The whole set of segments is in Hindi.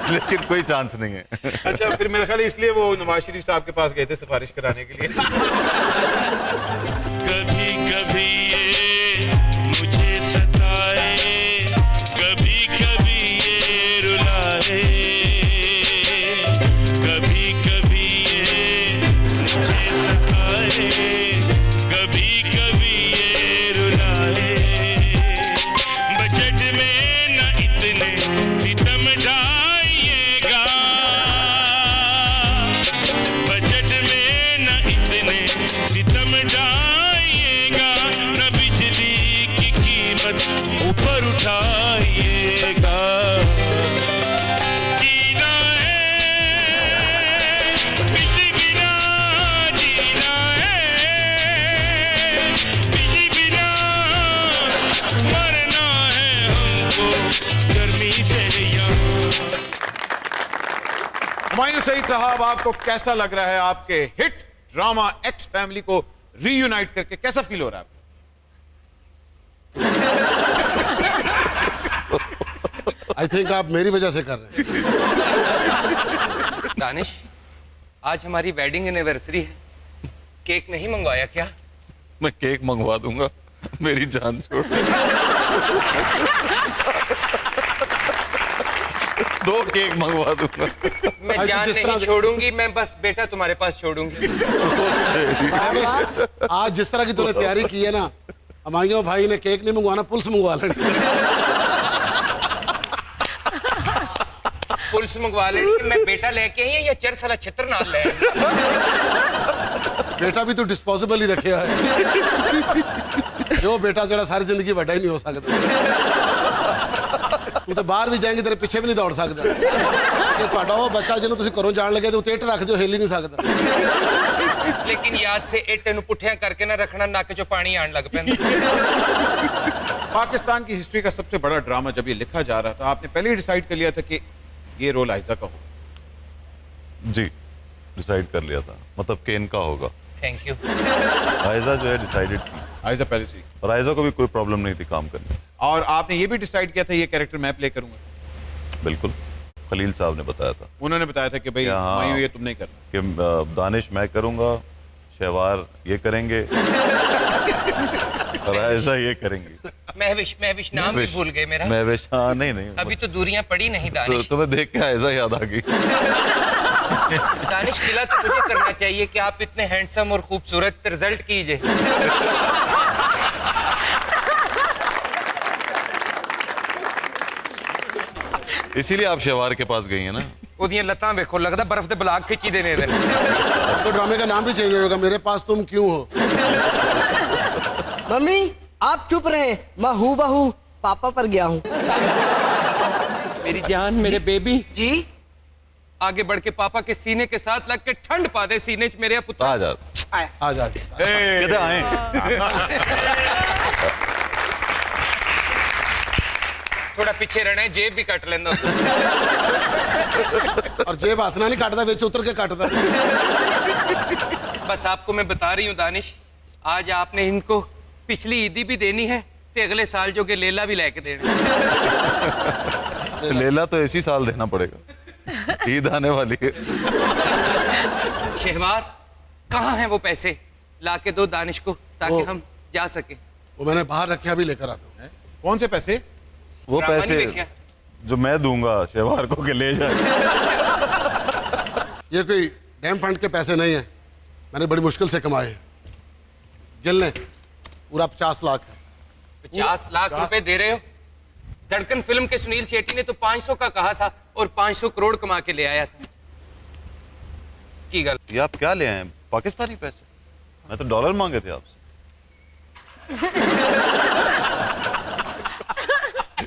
लेकिन कोई चांस नहीं है। अच्छा, फिर मेरे ख्याल है इसलिए वो नवाज शरीफ साहब के पास गए थे सिफारिश कराने के लिए। कभी कभी ये मुझे सताए, कभी कभी ये रुलाए, कभी कभी ये मुझे सताए, कभी कभी ये रुलाए। बजट में न इतने सितम ढाइएगा, बजट में न इतने सितम ढाइएगा, न बिजली की कीमत ऊपर उठाइएगा। जीना है बिजली बिना, जीना है बिजली बिना, मरना है हमको गर्मी से यहाँ। हुमायूं सईद साहब, आपको कैसा लग रहा है आपके हिट ड्रामा एक्स फैमिली को रीयूनाइट करके? कैसा फील हो रहा है आपको? आई थिंक आप मेरी वजह से कर रहे हैं। दानिश, आज हमारी वेडिंग एनिवर्सरी है, केक नहीं मंगवाया क्या? मैं केक मंगवा दूंगा, मेरी जान छोड़। 2 केक मंगवा दूंगा। मैं आज जान जिस तरह नहीं से- छोड़ूंगी, मैं बस बेटा तुम्हारे पास छोड़ूंगी। आज जिस तरह की तूने तैयारी की है ना, हमारे भाई ने केक नहीं मंगवाना, पुलिस मंगवा लेनी। पुलिस मंगवा लेनी। मैं बेटा लेके आई है या चर साला छत्र नाल ले आए? बेटा भी तू डिस्पोजेबल ही रखे है। जो बेटा जरा सारी जिंदगी ਵੱਡਾ ही नहीं हो सकता। तू तो बाहर भी जाएंगे, तेरे पीछे भी नहीं दौड़ सकता। कि ਤੁਹਾਡਾ ਉਹ ਬੱਚਾ ਜਿਹਨੂੰ ਤੁਸੀਂ ਘਰੋਂ ਜਾਣ ਲੱਗੇ ਤੇ ਉੱਤੇ ਇੱਟ ਰੱਖ ਦਿਓ, ਹਿੱਲ ਹੀ ਨਹੀਂ ਸਕਦਾ। लेकिन याद से इट नु पुठिया करके ना रखना, नक चो पानी आने लग पैंदा। पाकिस्तान की हिस्ट्री का सबसे बड़ा ड्रामा जब ये लिखा जा रहा था, आपने पहले ही डिसाइड कर लिया था कि ये रोल आयजा का हो? जी, डिसाइड कर लिया था, मतलब केन का होगा। Thank you. आयजा जो है डिसाइडेड थी, आयजा पहले से ही। और आयजा को भी कोई प्रॉब्लम नहीं थी काम करने। और आपने ये भी डिसाइड किया था ये कैरेक्टर मैं प्ले करूंगा? बिल्कुल, खलील साहब ने बताया था उन्होंने बताया था कि भाई हाँ। हुमायूं ये तुम नहीं करना। कि दानिश मैं करूंगा, शहवार ये करेंगे और आयजा ये करेंगे। महविश, महविश नाम भी महविश, भूल गए मेरा। महविश, हाँ नहीं अभी तो दूरियां पड़ी नहीं तो दानिश। तुम्हें देख के आयजा याद आ गई। दानिश, किला तो मुझे करना चाहिए कि आप इतने हैंडसम और खूबसूरत रिजल्ट कीजिए। इसीलिए आप शहवार के पास गई हैं ना। ਉਹਦੀਆਂ ਲੱਤਾਂ ਵੇਖੋ, ਲੱਗਦਾ ਬਰਫ਼ ਦੇ ਬਲਾਕ ਖਿੱਚੀ ਦੇਣੇ ਇਹਦੇ। तो ड्रामे का नाम भी चेंज होगा, मेरे पास तुम क्यों हो। मम्मी आप चुप रहे, मैं हूँ बहू पापा पर गया हूँ। मेरी जान, मेरे बेबी जी आगे बढ़ के पापा के सीने के साथ लग के ठंड पा दे सीने च मेरे पुत्र। आ जा, आ जा। कहते आए। थोड़ा पीछे रहना है, जेब भी कट लेना। और जेब हाथ ना नहीं काटता, विच उतर के काटता। बस आपको मैं बता रही हूँ दानिश, आज आपने इनको पिछली ईदी भी देनी है ते अगले साल जो के लेला भी लेके देना। लेला तो इसी साल देना पड़ेगा, ईद आने वाली है। शहवार, कहाँ हैं वो पैसे? लाके दो दानिश को ताकि हम जा सके। वो मैंने बाहर रखे, अभी लेकर आता हूँ। कौन से पैसे? वो ड्रामा नहीं पैसे देखा? जो मैं दूंगा शहवार को के ले जाए। ये कोई डैम फंड के पैसे नहीं है, मैंने बड़ी मुश्किल से कमाए हैं। गिल ने पूरा 50 लाख है। 50 लाख रुपए दे रहे हो? धड़कन फिल्म के सुनील शेट्टी ने तो 500 का कहा था और 500 करोड़ कमा के ले आया था। की गल ये आप क्या ले आए हैं? पाकिस्तानी पैसे? मैं तो डॉलर मांगे थे आपसे।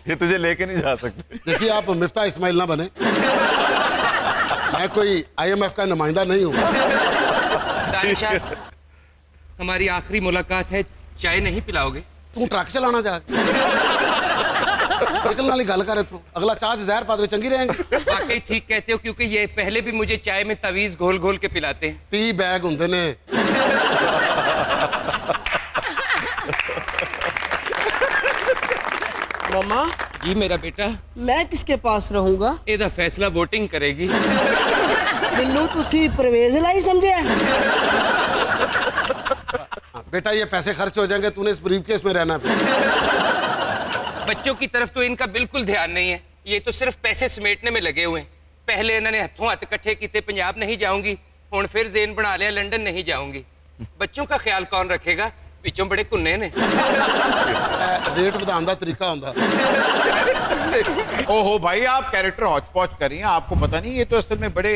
ये तुझे लेके नहीं जा सकते। देखिए आप मिफ्ता इस्माइल ना बने, मैं कोई IMF का नुमाइंदा नहीं हूँ। दानिशा, हमारी आखिरी मुलाकात है, चाय नहीं पिलाओगे? तू ट्रक चलाना जाके निकलने वाली गल कर तू, अगला चार्ज जहर पा दे, चंगी रहेंगे। वाकई ठीक कहते हो, क्योंकि ये पहले भी मुझे चाय में तवीज घोल घोल के पिलाते हैं। 30 बैग होंगे ने। मम्मा जी मेरा बेटा, मैं किसके पास रहूंगा? ਇਹਦਾ फैसला वोटिंग करेगी। मिन्नू तुसी परवेज लाई समझे? बेटा ये पैसे खर्च हो जाएंगे, तूने इस ब्रीफकेस में रहना है। बच्चों की तरफ तो इनका बिल्कुल ध्यान नहीं है, ये तो सिर्फ पैसे समेटने में लगे हुए हैं। पहले इन्होंने हथों हथ इकट्ठे किए, पंजाब नहीं जाऊंगी, हुण फिर जेन बना लिया लंदन नहीं जाऊंगी। बच्चों का ख्याल कौन रखेगा? पिछों बड़े कुन्ने ने। रेट ਵਧਾਉਣ ਦਾ ਤਰੀਕਾ ਹੁੰਦਾ। ओहो भाई, आप कैरेक्टर हौच पौच कर रही हैं, आपको पता नहीं ये तो असल में बड़े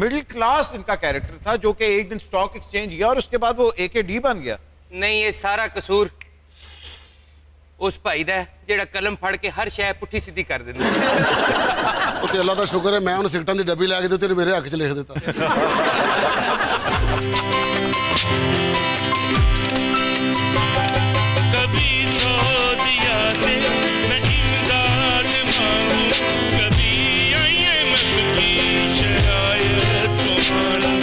मिडिल क्लास इनका कैरेक्टर था जो कि एक दिन स्टॉक एक्सचेंज किया और उसके बाद वो AKD बन गया। नहीं, ये सारा कसूर उस भाई दा है जेड़ा कलम फड़ के हर शय पुट्ठी सीधी कर दिंदा। ਉਹ ਤੇ ਅੱਲਾ ਦਾ ਸ਼ੁਕਰ ਹੈ ਮੈਂ ਉਹਨੂੰ ਸਿਗਰਟਾਂ ਦੀ ਡੱਬੀ ਲੈ ਕੇ ਦਿੱਤੀ ਤੇ ਮੇਰੇ ਹੱਕ 'ਚ ਲਿਖ ਦਿੱਤਾ। कभी सऊदिया से मैं इमदाद मांगू, कभी IMF की शरायत मानू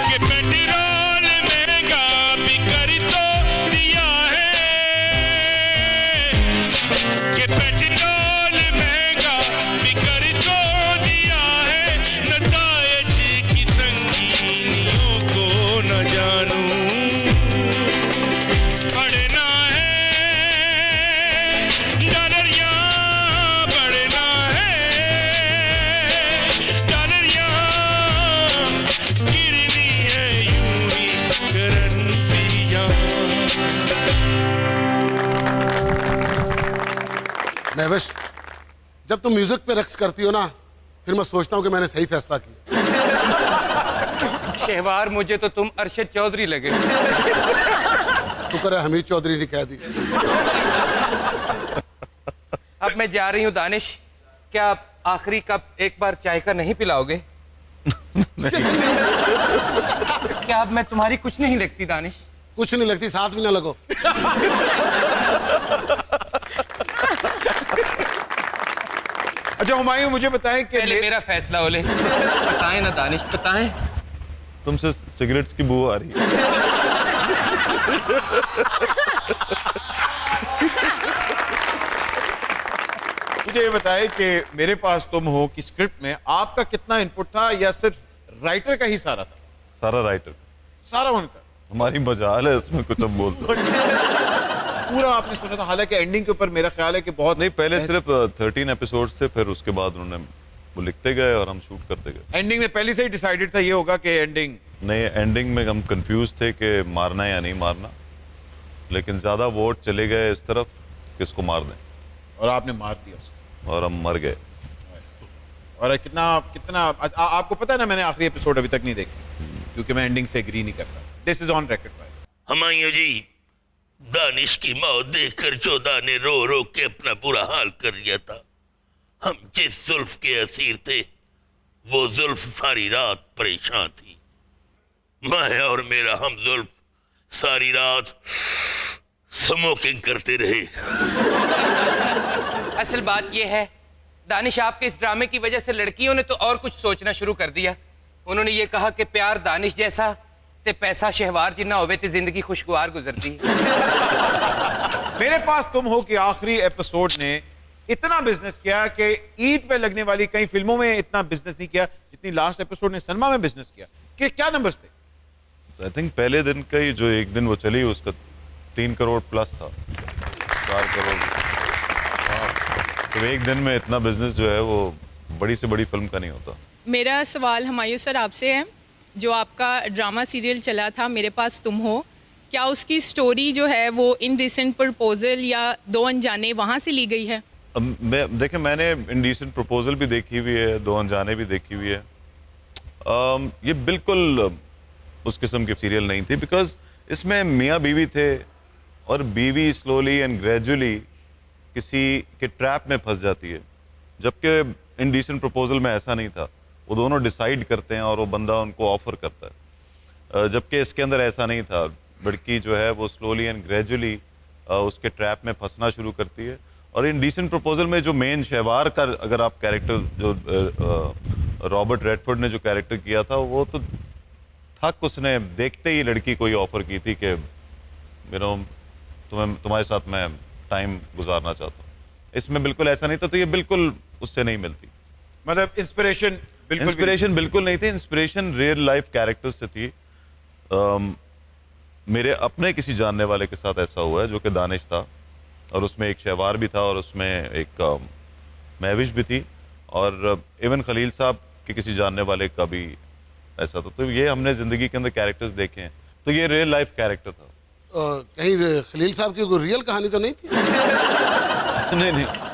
कि पेट्रोल महंगा भी कर तो दिया है, कि पेट्रोल महंगा भी कर तो दिया है, नतायज की संगीनियों को न जानूं, बढ़ना है डॉलरिया, बढ़ना है डॉलरिया, गिरनी है यूं ही करेंसियां। महविश जब तुम म्यूजिक पे रक्स करती हो ना, फिर मैं सोचता हूँ कि मैंने सही फैसला किया। शहवार, मुझे तो तुम अरशद चौधरी लगे। शुक्र है हमीद चौधरी ने कह दी। अब मैं जा रही हूँ दानिश, क्या आप आखिरी कप एक बार चाय का नहीं पिलाओगे? क्या अब मैं तुम्हारी कुछ नहीं लगती दानिश? कुछ नहीं लगती, साथ भी ना लगो। अच्छा हुमायूं, मुझे बताएं कि पहले मेरा फैसला ओले। बताएं ना दानिश, बताएं। तुमसे सिगरेट्स की बू आ रही है। मुझे ये बताएं कि मेरे पास तुम हो कि स्क्रिप्ट में आपका कितना इनपुट था या सिर्फ राइटर का ही सारा था? सारा राइटर, सारा उनका हमारी मजाल है उसमें कुछ हम बोलते हैं। पूरा आपने सुना था? हालांकि एंडिंग के ऊपर मेरा ख्याल है कि बहुत नहीं, पहले सिर्फ 13 एपिसोड्स थे, फिर उसके बाद उन्होंने वो लिखते गए और हम शूट करते गए। एंडिंग में पहले से ही डिसाइडेड था ये होगा कि एंडिंग? नहीं, एंडिंग में हम कंफ्यूज थे कि मारना है या नहीं मारना, लेकिन ज़्यादा वोट चले गए इस तरफ कि इसको मार दें, और आपने मार दिया उसको और हम मर गए। और कितना कितना आपको पता है ना, मैंने आखिरी एपिसोड अभी तक नहीं देखा क्योंकि मैं एंडिंग से एग्री नहीं करता। दिस इज ऑन रिकॉर्ड भाई। हुमायूं जी, दानिश की मौत देखकर जोधा ने रो रो के अपना बुरा हाल कर लिया था। हम जिस जुल्फ के असीर थे, वो जुल्फ सारी रात परेशान थी। मैं और मेरा हम जुल्फ सारी रात स्मोकिंग करते रहे। असल बात यह है, दानिश आपके इस ड्रामे की वजह से लड़कियों ने तो और कुछ सोचना शुरू कर दिया। उन्होंने ये कहा कि प्यार दानिश जैसा ते पैसा शहवार जिन्ना होवे ते जिंदगी खुशगवार गुजरती है। मेरे पास तुम हो कि आखिरी एपिसोड ने इतना बिजनेस किया कि ईद पे लगने वाली कई फिल्मों में इतना बिजनेस नहीं किया जितनी लास्ट एपिसोड ने सनमा में बिजनेस किया। कि क्या नंबर्स थे? आई थिंक पहले दिन का ही जो एक दिन वो चली उसका 3 करोड़ प्लस था, 4 करोड़। तो एक दिन में इतना बिजनेस जो है वो बड़ी से बड़ी फिल्म का नहीं होता। मेरा सवाल हुमायूं सर आपसे है, जो आपका ड्रामा सीरियल चला था मेरे पास तुम हो, क्या उसकी स्टोरी जो है वो इनडिसेंट प्रपोजल या दो अनजाने वहाँ से ली गई है? अब देखें, मैंने इंडिसेंट प्रपोजल भी देखी हुई है, दो अनजाने भी देखी हुई है। ये बिल्कुल उस किस्म की सीरियल नहीं थी, बिकॉज इसमें मियाँ बीवी थे और बीवी स्लोली एंड ग्रेजुअली किसी के ट्रैप में फंस जाती है, जबकि इंडिसेंट प्रपोजल में ऐसा नहीं था। वो दोनों डिसाइड करते हैं और वो बंदा उनको ऑफर करता है, जबकि इसके अंदर ऐसा नहीं था। लड़की जो है वो स्लोली एंड ग्रेजुअली उसके ट्रैप में फंसना शुरू करती है। और इंडिसेंट प्रपोजल में जो मेन शहवार का अगर आप कैरेक्टर जो रॉबर्ट रेडफोर्ड ने जो कैरेक्टर किया था, वो तो थक उसने देखते ही लड़की को ही ऑफर की थी कि तुम्हारे साथ मैं टाइम गुजारना चाहता हूँ। इसमें बिल्कुल ऐसा नहीं था, तो ये बिल्कुल उससे नहीं मिलती। मतलब इंस्पिरेशन बिल्कुल इंस्पिरेशन बिल्कुल नहीं थी, इंस्पिरेशन रियल लाइफ कैरेक्टर्स से थी। मेरे अपने किसी जानने वाले के साथ ऐसा हुआ है, जो कि दानिश था, और उसमें एक शहवार भी था, और उसमें एक महविश भी थी, और इवन खलील साहब के किसी जानने वाले का भी ऐसा था। तो ये हमने ज़िंदगी के अंदर कैरेक्टर्स देखे हैं, तो ये रियल लाइफ कैरेक्टर था। कहीं खलील साहब की कोई रियल कहानी तो नहीं थी?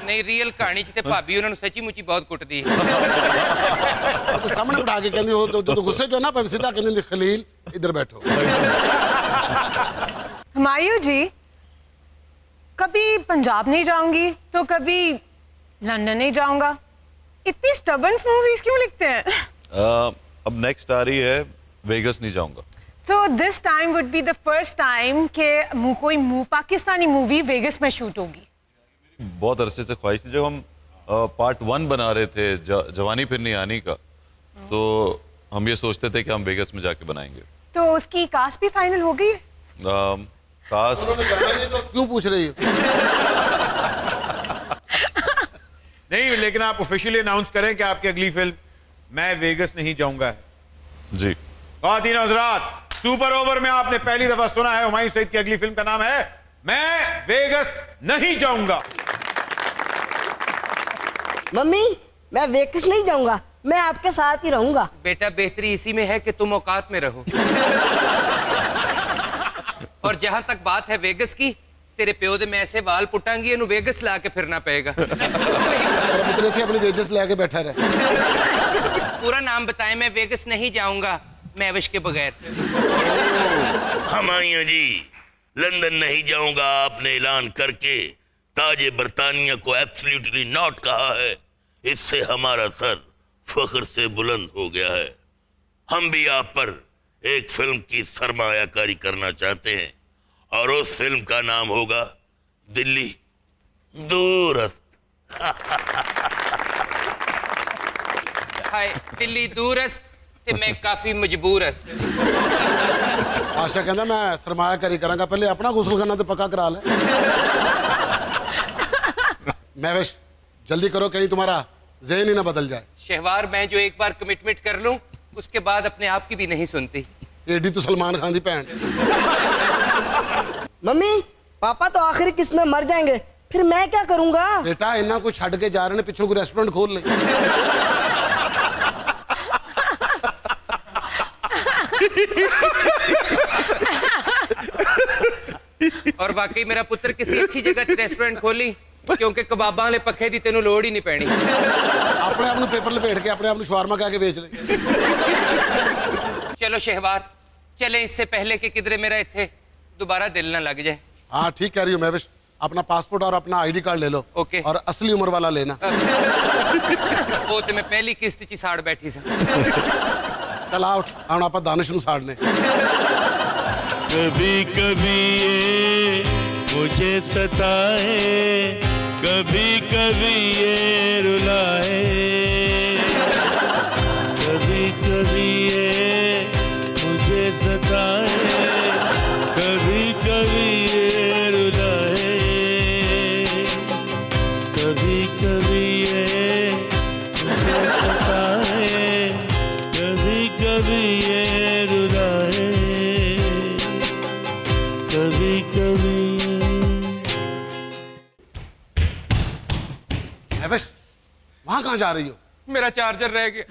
नहीं रियल कहानी च ते भाभी उन्होंने सच्ची मुची बहुत कुटदी तो सामने बिठा के कहती हो तो गुस्से जो ना पर सीधा कहती खलील इधर बैठो। हुमायूं जी, कभी पंजाब नहीं जाऊंगी तो कभी लंदन नहीं जाऊंगा। इतनी स्टबर्न मूवीज क्यों लिखते हैं? अब नेक्स्ट आ रही है वेगस नहीं जाऊंगा। So this time would be the first time कि कोई पाकिस्तानी मूवी वेगस में शूट होगी। बहुत अरसे से ख्वाहिश थी। जब हम पार्ट 1 बना रहे थे जवानी फिर नहीं आनी का, तो हम ये सोचते थे कि हम वेगस में जाके बनाएंगे। तो उसकी कास्ट भी फाइनल हो गई? कास्ट तो क्यों पूछ रही हो? नहीं, लेकिन आप ऑफिशियली अनाउंस करें कि आपकी अगली फिल्म मैं वेगस नहीं जाऊंगा है। जी। ख़वातीन हज़रात, सुपर ओवर में आपने पहली दफा सुना है हुमायूं सईद की अगली फिल्म का नाम है मैं वेगस नहीं जाऊंगा। मम्मी, मैं वेकस नहीं जाऊंगा, मैं आपके साथ ही रहूंगा। बेटा बेहतरी इसी में है कि तुम औकात में रहो। और जहां तक बात है वेगस की, तेरे प्यो दे मैं ऐसे वाल पुटांगी इन्हू वेगस ला के फिरना पड़ेगा। इतने थे अपनी वेजेस लेके बैठा रहे। पूरा नाम बताएं। मैं वेगस नहीं जाऊंगा महविश के बगैर। हुमायूं जी, लंदन नहीं जाऊंगा आपने ऐलान करके ताजे बरतानिया को एब्सोल्युटली नॉट कहा है। इससे हमारा सर फख्र से बुलंद हो गया है। हम भी आप पर एक फिल्म की सरमायाकारी करना चाहते हैं, और उस फिल्म का नाम होगा दिल्ली दूरस्त। हाय दिल्ली दूरस्त ते मैं काफी मजबूरस्त। आशा कहता मैं सरमायाकारी करांगा, पहले अपना गुसलखाना तो पक्का करा ले। महविश, जल्दी करो कहीं तुम्हारा ज़हन ही ना बदल जाए। शहवार, मैं जो एक बार कमिटमेंट कर लूं उसके बाद अपने आप की भी नहीं सुनती। एडी तो सलमान खान दी भैन। मम्मी, पापा तो आखिरी किस्त में मर जाएंगे, फिर मैं क्या करूंगा? बेटा इन्ना कुछ छड़ के जा रहे हैं, पिछों कोई रेस्टोरेंट खोल ले। और वाकई मेरा पुत्र किसी अच्छी जगह रेस्टोरेंट खोली, क्योंकि कबाबां वाले पखे दी तेनू लोड़ ही नहीं पैनी। अपने आप पेपर लपेट के अपने आप शवारमा कह के बेच ले। चलो शहवार, चले इससे पहले कि किधरे मेरा इत्थे दोबारा दिल ना लग जाए। हाँ ठीक कह रही हो महविश, अपना पासपोर्ट और अपना आईडी कार्ड ले लो। ओके। और असली उम्र वाला लेना। वो तो मैं पहली किस्त ची साड़ बैठी सा। चल आउट, हम आप दानिश नू साड़ने। कभी कभी ये मुझे सताए, कभी कभी ये रुलाए, कभी कभी ये मुझे सताए, कभी कभी ये रुलाए, कभी कभी ये मुझे सताए, कभी कभी ये रुलाए, कभी कभी। महविश, वहां कहाँ जा रही हो? मेरा चार्जर रह गया।